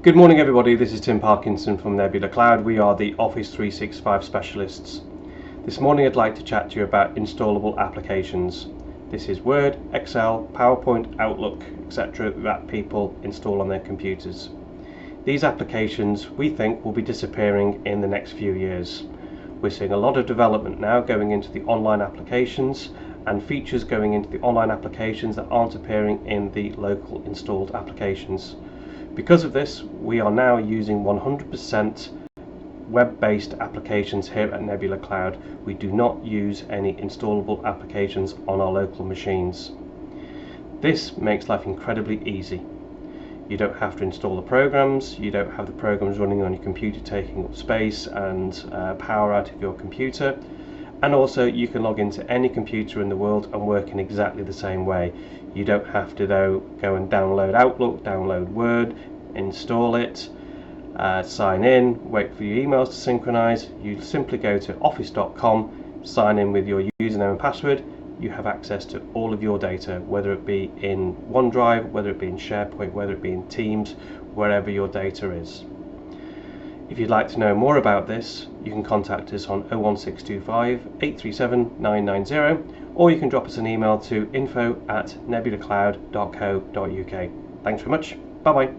Good morning everybody, this is Tim Parkinson from Nebular Cloud. We are the Office 365 specialists. This morning I'd like to chat to you about installable applications. This is Word, Excel, PowerPoint, Outlook, etc. that people install on their computers. These applications we think will be disappearing in the next few years. We're seeing a lot of development now going into the online applications and features going into the online applications that aren't appearing in the local installed applications. Because of this, we are now using 100% web-based applications here at Nebular Cloud. We do not use any installable applications on our local machines. This makes life incredibly easy. You don't have to install the programs, you don't have the programs running on your computer taking up space and power out of your computer, and also you can log into any computer in the world and work in exactly the same way. You don't have to though go and download Outlook, download Word, install it, sign in, wait for your emails to synchronize. You simply go to office.com, sign in with your username and password. You have access to all of your data, whether it be in OneDrive, whether it be in SharePoint, whether it be in Teams, wherever your data is. If you'd like to know more about this, you can contact us on 01625 837 990, or you can drop us an email to info@nebularcloud.co.uk. Thanks very much. Bye bye.